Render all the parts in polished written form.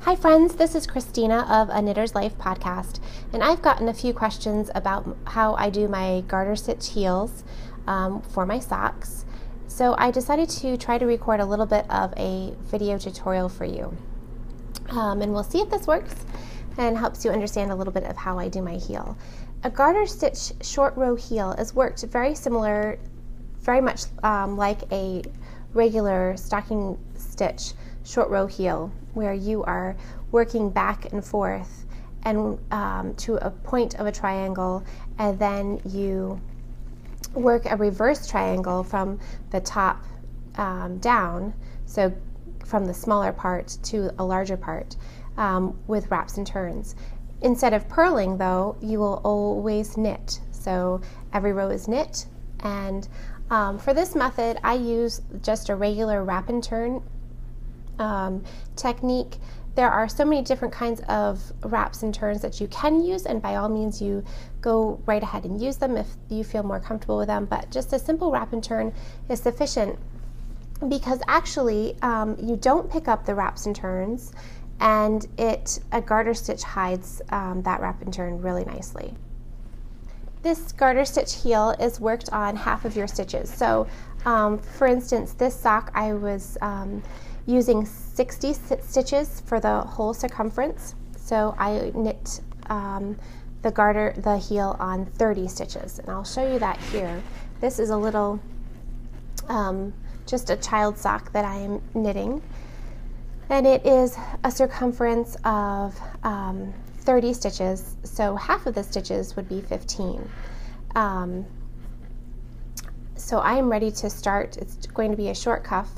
Hi friends, this is Christina of A Knitter's Life podcast, and I've gotten a few questions about how I do my garter stitch heels for my socks. So I decided to try to record a little bit of a video tutorial for you. And we'll see if this works and helps you understand a little bit of how I do my heel. A garter stitch short row heel is worked very much like a regular stocking stitch short row heel, where you are working back and forth and to a point of a triangle, and then you work a reverse triangle from the top down, so from the smaller part to a larger part with wraps and turns. Instead of purling, though, you will always knit. So every row is knit, and for this method I use just a regular wrap and turn technique. There are so many different kinds of wraps and turns that you can use, and by all means you go right ahead and use them if you feel more comfortable with them, but just a simple wrap and turn is sufficient, because actually you don't pick up the wraps and turns, and a garter stitch hides that wrap and turn really nicely. This garter stitch heel is worked on half of your stitches. So for instance, this sock I was using 60 stitches for the whole circumference, so I knit the heel on 30 stitches, and I'll show you that here. This is a little just a child sock that I am knitting, and it is a circumference of 30 stitches, so half of the stitches would be 15. So I am ready to start. It's going to be a short cuff.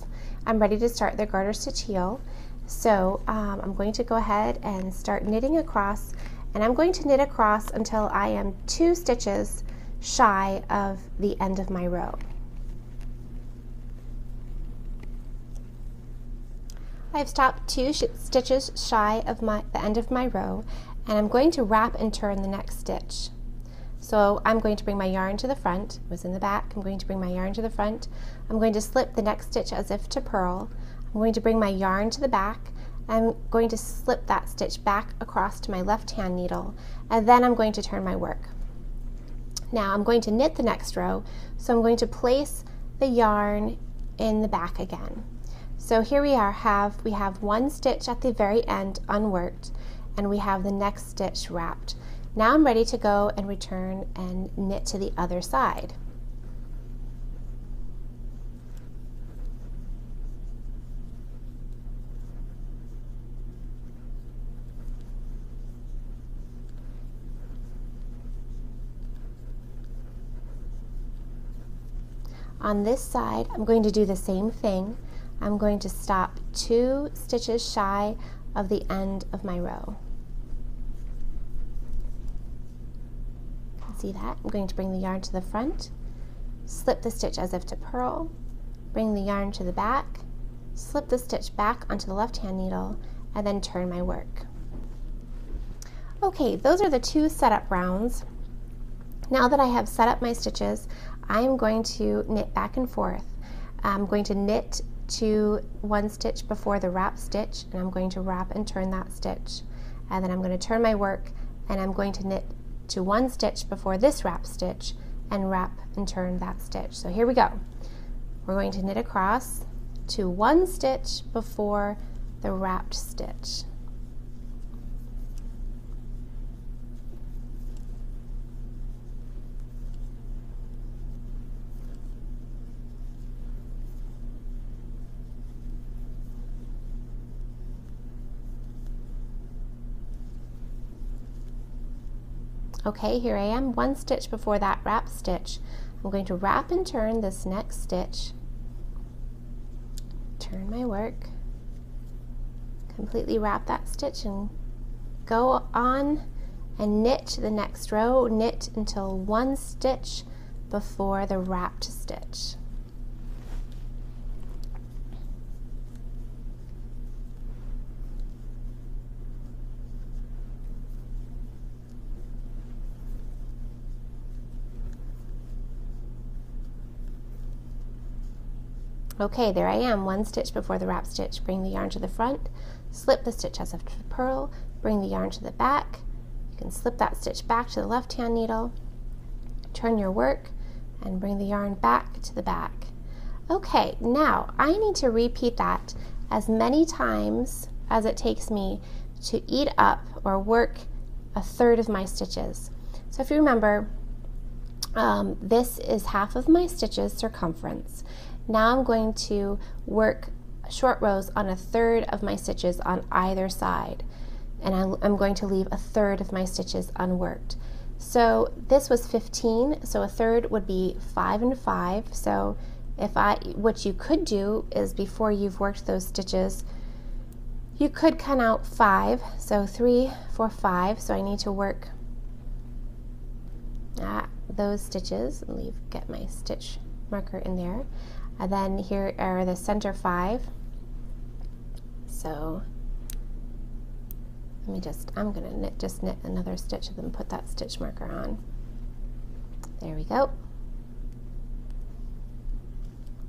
I'm ready to start the garter stitch heel. So I'm going to go ahead and start knitting across, and I'm going to knit across until I am 2 stitches shy of the end of my row. I've stopped 2 stitches shy of the end of my row, and I'm going to wrap and turn the next stitch. So I'm going to bring my yarn to the front. It was in the back. I'm going to bring my yarn to the front. I'm going to slip the next stitch as if to purl. I'm going to bring my yarn to the back. I'm going to slip that stitch back across to my left hand needle, and then I'm going to turn my work. Now I'm going to knit the next row, so I'm going to place the yarn in the back again. So here we have 1 stitch at the very end unworked, and we have the next stitch wrapped. Now I'm ready to go and return and knit to the other side. On this side, I'm going to do the same thing. I'm going to stop 2 stitches shy of the end of my row. See that? I'm going to bring the yarn to the front, slip the stitch as if to purl, bring the yarn to the back, slip the stitch back onto the left hand needle, and then turn my work. Okay, those are the 2 setup rounds. Now that I have set up my stitches, I am going to knit back and forth. I'm going to knit to 1 stitch before the wrap stitch, and I'm going to wrap and turn that stitch, and then I'm going to turn my work, and I'm going to knit to 1 stitch before this wrap stitch and wrap and turn that stitch. So here we go. We're going to knit across to 1 stitch before the wrapped stitch. Okay, here I am, 1 stitch before that wrap stitch. I'm going to wrap and turn this next stitch, turn my work, completely wrap that stitch, and go on and knit to the next row. Knit until 1 stitch before the wrapped stitch. Okay, there I am, one stitch before the wrap stitch. Bring the yarn to the front, slip the stitch as a purl, bring the yarn to the back. You can slip that stitch back to the left-hand needle, turn your work, and bring the yarn back to the back. Okay, now I need to repeat that as many times as it takes me to eat up or work a third of my stitches. So if you remember, this is half of my stitches circumference. Now I'm going to work short rows on a third of my stitches on either side, and I'm going to leave a third of my stitches unworked. So this was 15, so a third would be 5 and 5. So what you could do is, before you've worked those stitches, you could count out 5, so 3, 4, 5. So I need to work those stitches and get my stitch marker in there. And then here are the center 5. So I'm gonna just knit another stitch and then put that stitch marker on. There we go.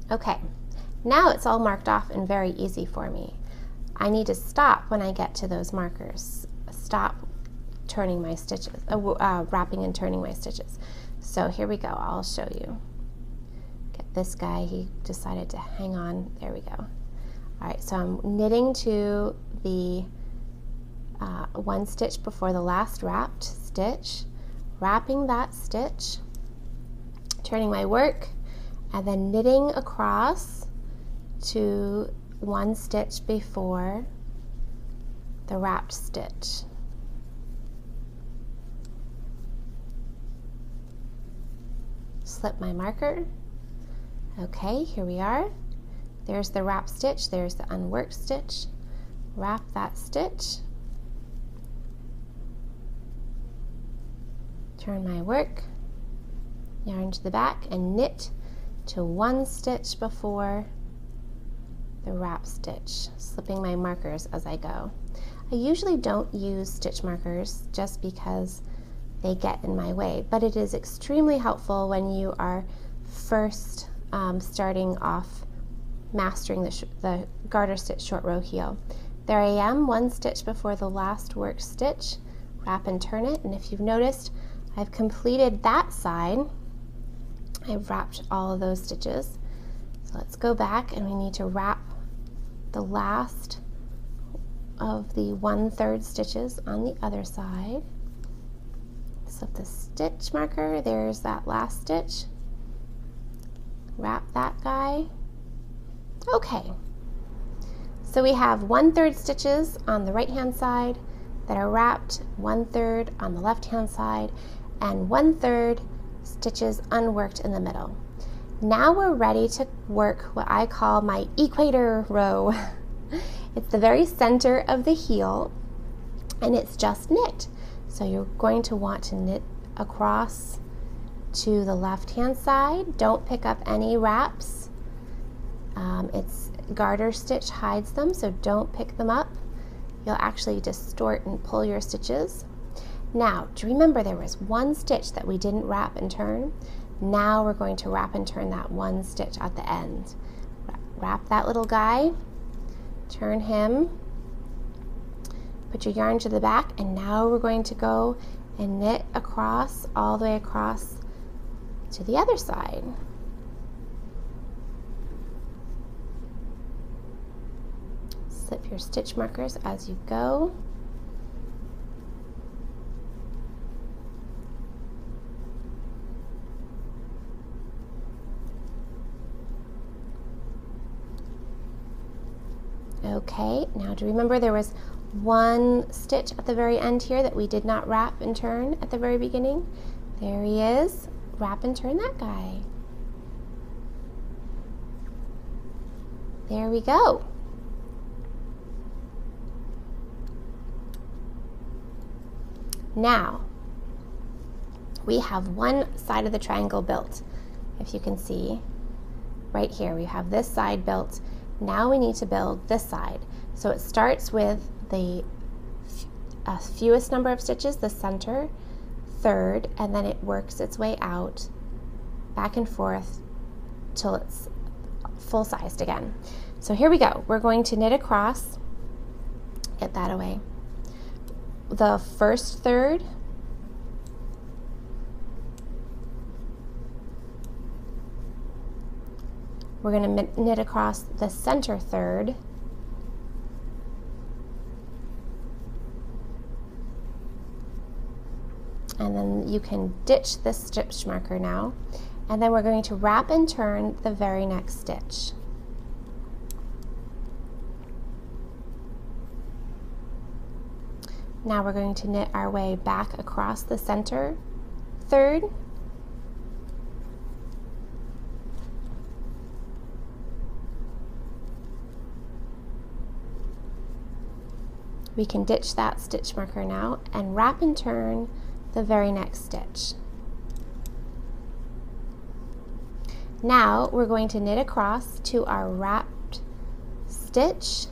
Okay, now it's all marked off and very easy for me. I need to stop when I get to those markers. Stop turning my stitches, wrapping and turning my stitches. So here we go, I'll show you. Get this guy, he decided to hang on, there we go. All right, so I'm knitting to the one stitch before the last wrapped stitch, wrapping that stitch, turning my work, and then knitting across to one stitch before the wrapped stitch. Slip my marker. Okay, here we are. There's the wrap stitch, there's the unworked stitch. Wrap that stitch. Turn my work, yarn to the back, and knit to one stitch before the wrap stitch, slipping my markers as I go. I usually don't use stitch markers just because they get in my way, but it is extremely helpful when you are first starting off mastering the garter stitch short row heel. There I am, one stitch before the last worked stitch. Wrap and turn it, and if you've noticed, I've completed that side. I've wrapped all of those stitches. So let's go back, and we need to wrap the last of the 1/3 stitches on the other side. Slip the stitch marker, there's that last stitch. Wrap that guy. Okay, so we have 1/3 stitches on the right hand side that are wrapped, 1/3 on the left hand side, and 1/3 stitches unworked in the middle. Now we're ready to work what I call my equator row. It's the very center of the heel, and it's just knit. So you're going to want to knit across to the left hand side. Don't pick up any wraps. It's garter stitch hides them, so don't pick them up. You'll actually distort and pull your stitches. Now, do you remember there was one stitch that we didn't wrap and turn? Now we're going to wrap and turn that one stitch at the end. Wrap that little guy, turn him, put your yarn to the back, and now we're going to go and knit across, all the way across to the other side. Slip your stitch markers as you go. Okay, now do you remember there was one stitch at the very end here that we did not wrap and turn at the very beginning? There he is. Wrap and turn that guy. There we go. Now, we have one side of the triangle built. If you can see, right here, we have this side built. Now we need to build this side. So it starts with the fewest number of stitches, the center, third, and then it works its way out, back and forth, till it's full-sized again. So here we go. We're going to knit across, get that away, the first third, we're going to knit across the center third, and then you can ditch this stitch marker now, and then we're going to wrap and turn the very next stitch. Now we're going to knit our way back across the center third, we can ditch that stitch marker now and wrap and turn the very next stitch. Now we're going to knit across to our wrapped stitch,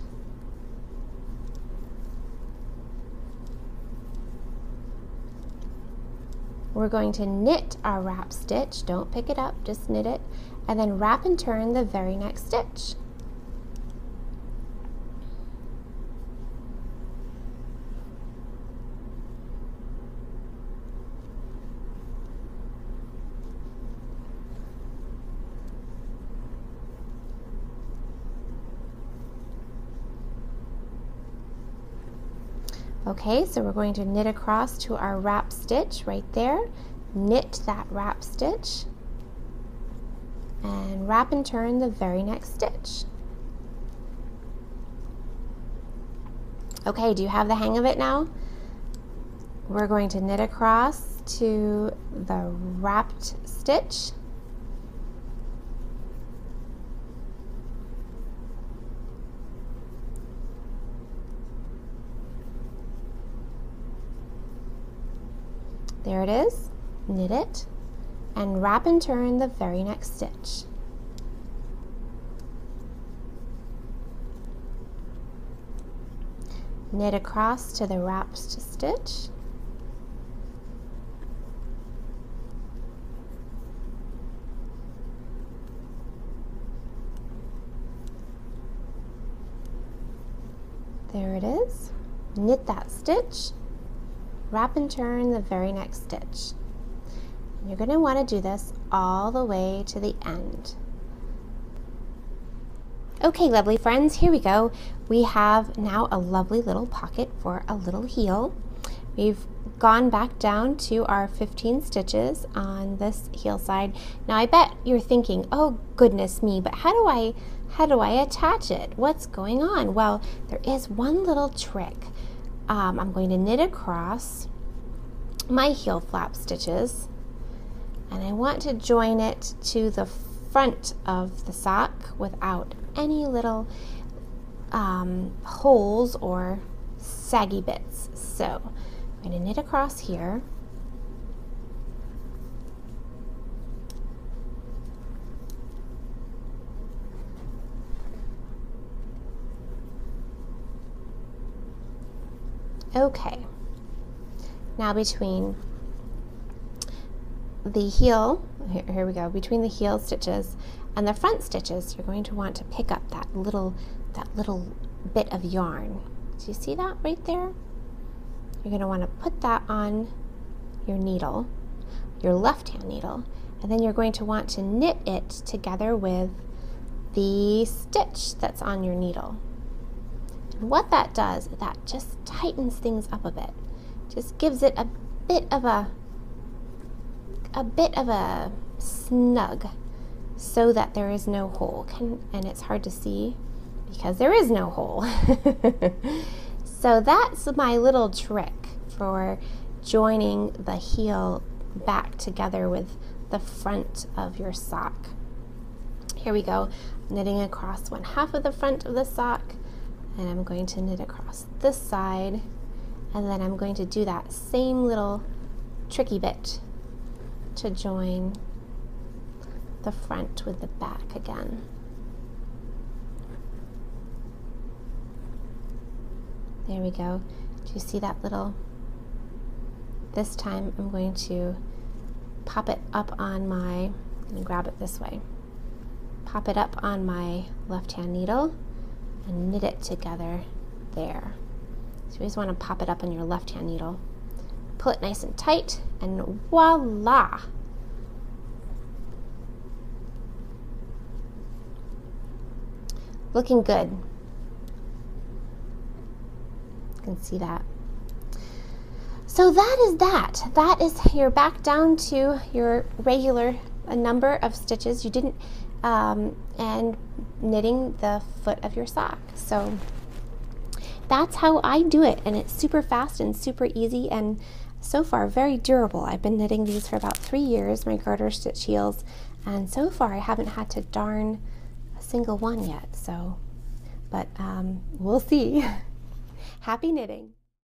we're going to knit our wrap stitch, don't pick it up, just knit it, and then wrap and turn the very next stitch. Okay, so we're going to knit across to our wrap stitch right there, knit that wrap stitch, and wrap and turn the very next stitch. Okay, do you have the hang of it now? We're going to knit across to the wrapped stitch, there it is, knit it, and wrap and turn the very next stitch. Knit across to the wrapped stitch, there it is, knit that stitch, wrap and turn the very next stitch. You're going to want to do this all the way to the end. Okay, lovely friends, here we go. We have now a lovely little pocket for a little heel. We've gone back down to our 15 stitches on this heel side. Now I bet you're thinking, oh goodness me, but how do I attach it? What's going on? Well, there is one little trick. I'm going to knit across my heel flap stitches, and I want to join it to the front of the sock without any little holes or saggy bits. So I'm going to knit across here, okay. Now between the heel, here we go, between the heel stitches and the front stitches, you're going to want to pick up that little bit of yarn. Do you see that right there? You're going to want to put that on your needle, your left hand needle, and then you're going to want to knit it together with the stitch that's on your needle. And what that does, that just tightens things up a bit. Just gives it a bit of a snug so that there is no hole. And it's hard to see because there is no hole. So that's my little trick for joining the heel back together with the front of your sock. Here we go, knitting across one half of the front of the sock, and I'm going to knit across this side, and then I'm going to do that same little tricky bit to join the front with the back again. There we go. Do you see that little? This time I'm going to pop it up on my, and grab it this way. pop it up on my left-hand needle and knit it together there. So you always want to pop it up on your left-hand needle. Pull it nice and tight, and voila! Looking good. You can see that. So that is that. That is, you're back down to your regular number of stitches. You didn't, and knitting the foot of your sock. So that's how I do it, and it's super fast and super easy, and so far very durable. I've been knitting these for about 3 years, my garter stitch heels, and so far I haven't had to darn a single one yet. So, but we'll see. Happy knitting.